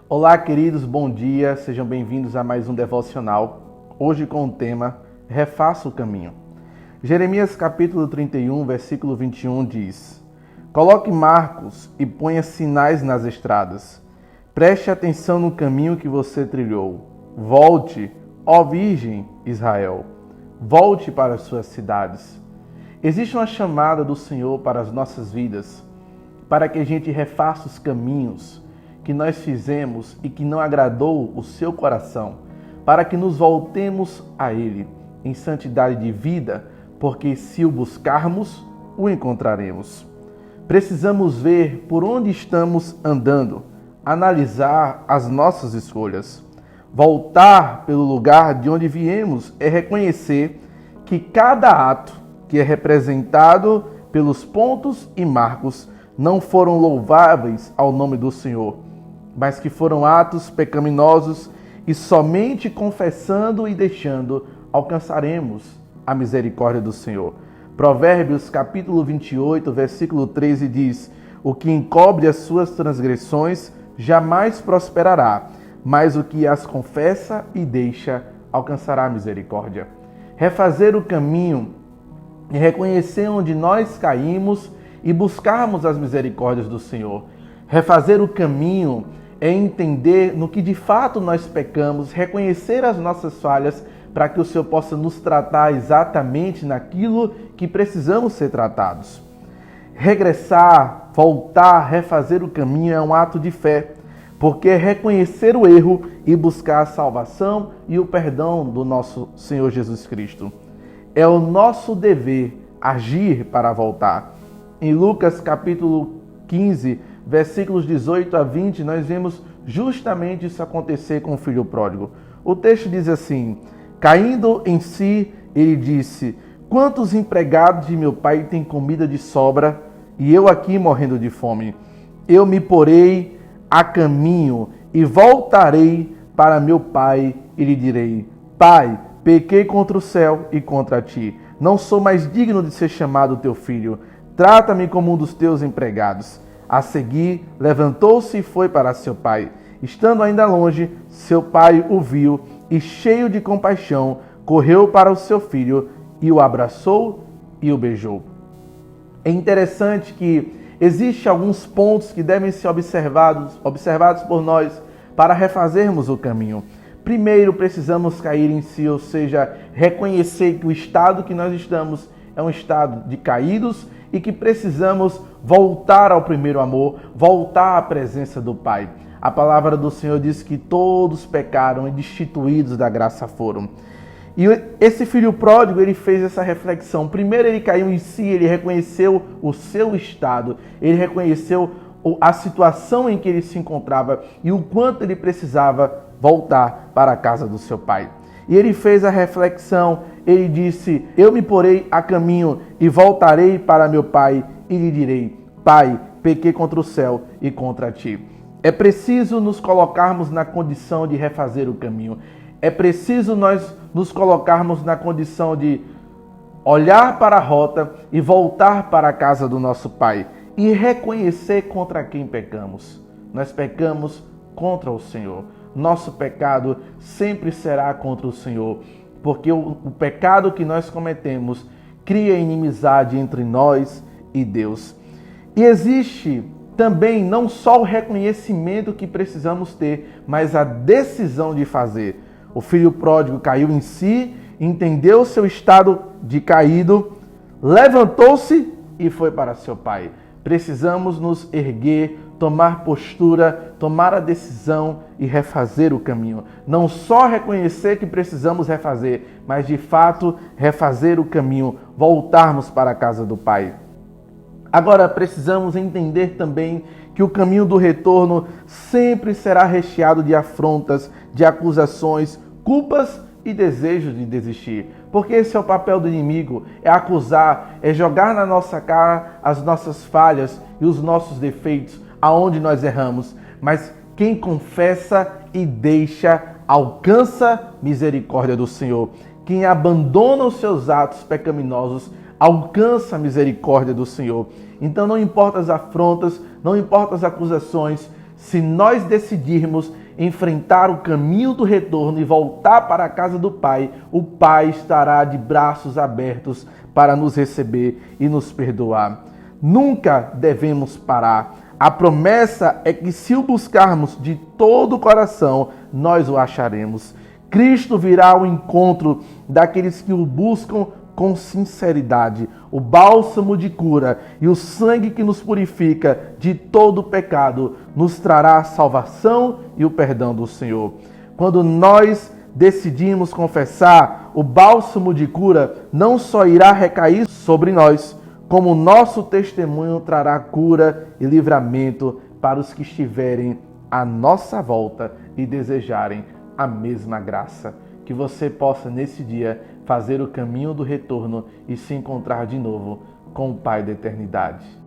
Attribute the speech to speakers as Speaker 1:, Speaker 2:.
Speaker 1: Olá, queridos, bom dia, sejam bem-vindos a mais um devocional, hoje com o tema Refaça o Caminho. Jeremias capítulo 31, versículo 21 diz: Coloque marcos e ponha sinais nas estradas. Preste atenção no caminho que você trilhou. Volte, ó Virgem Israel, volte para as suas cidades. Existe uma chamada do Senhor para as nossas vidas, para que a gente refaça os caminhos que nós fizemos e que não agradou o seu coração, para que nos voltemos a Ele em santidade de vida, porque se o buscarmos, o encontraremos. Precisamos ver por onde estamos andando, analisar as nossas escolhas. Voltar pelo lugar de onde viemos é reconhecer que cada ato que é representado pelos pontos e marcos não foram louváveis ao nome do Senhor, mas que foram atos pecaminosos e somente confessando e deixando alcançaremos a misericórdia do Senhor. Provérbios capítulo 28, versículo 13 diz: O que encobre as suas transgressões jamais prosperará, mas o que as confessa e deixa alcançará a misericórdia. Refazer o caminho é reconhecer onde nós caímos e buscarmos as misericórdias do Senhor. Refazer o caminho é entender no que de fato nós pecamos, reconhecer as nossas falhas para que o Senhor possa nos tratar exatamente naquilo que precisamos ser tratados. Regressar, voltar, refazer o caminho é um ato de fé, porque é reconhecer o erro e buscar a salvação e o perdão do nosso Senhor Jesus Cristo. É o nosso dever agir para voltar. Em Lucas capítulo 15, versículos 18 a 20, nós vemos justamente isso acontecer com o filho pródigo. O texto diz assim: Caindo em si, ele disse: Quantos empregados de meu pai têm comida de sobra e eu aqui morrendo de fome? Eu me porei a caminho e voltarei para meu pai e lhe direi: Pai, pequei contra o céu e contra ti. Não sou mais digno de ser chamado teu filho. Trata-me como um dos teus empregados. A seguir, levantou-se e foi para seu pai. Estando ainda longe, seu pai o viu e, cheio de compaixão, correu para o seu filho e o abraçou e o beijou. É interessante que existem alguns pontos que devem ser observados por nós para refazermos o caminho. Primeiro, precisamos cair em si, ou seja, reconhecer que o estado que nós estamos é um estado de caídos e que precisamos voltar ao primeiro amor, voltar à presença do Pai. A palavra do Senhor diz que todos pecaram e destituídos da graça foram. E esse filho pródigo, ele fez essa reflexão. Primeiro ele caiu em si, ele reconheceu o seu estado, ele reconheceu a situação em que ele se encontrava e o quanto ele precisava voltar para a casa do seu pai. E ele fez a reflexão, ele disse: Eu me porei a caminho e voltarei para meu pai e lhe direi: Pai, pequei contra o céu e contra ti. É preciso nos colocarmos na condição de refazer o caminho. É preciso nós nos colocarmos na condição de olhar para a rota e voltar para a casa do nosso pai e reconhecer contra quem pecamos. Nós pecamos contra o Senhor. Nosso pecado sempre será contra o Senhor, porque o pecado que nós cometemos cria inimizade entre nós e Deus. E existe também não só o reconhecimento que precisamos ter, mas a decisão de fazer. O filho pródigo caiu em si, entendeu o seu estado de caído, levantou-se e foi para seu pai. Precisamos nos erguer, tomar postura, tomar a decisão e refazer o caminho. Não só reconhecer que precisamos refazer, mas de fato refazer o caminho, voltarmos para a casa do Pai. Agora precisamos entender também que o caminho do retorno sempre será recheado de afrontas, de acusações, culpas e desejos de desistir. Porque esse é o papel do inimigo, é acusar, é jogar na nossa cara as nossas falhas e os nossos defeitos, aonde nós erramos. Mas quem confessa e deixa, alcança misericórdia do Senhor. Quem abandona os seus atos pecaminosos, alcança a misericórdia do Senhor. Então não importa as afrontas, não importa as acusações, Se nós decidirmos enfrentar o caminho do retorno e voltar para a casa do Pai, o Pai estará de braços abertos para nos receber e nos perdoar. Nunca devemos parar. A promessa é que, se o buscarmos de todo o coração, nós o acharemos. Cristo virá ao encontro daqueles que o buscam com sinceridade. O bálsamo de cura e o sangue que nos purifica de todo o pecado nos trará a salvação e o perdão do Senhor. Quando nós decidimos confessar, o bálsamo de cura não só irá recair sobre nós, como o nosso testemunho trará cura e livramento para os que estiverem à nossa volta e desejarem a mesma graça. Que você possa, nesse dia, fazer o caminho do retorno e se encontrar de novo com o Pai da eternidade.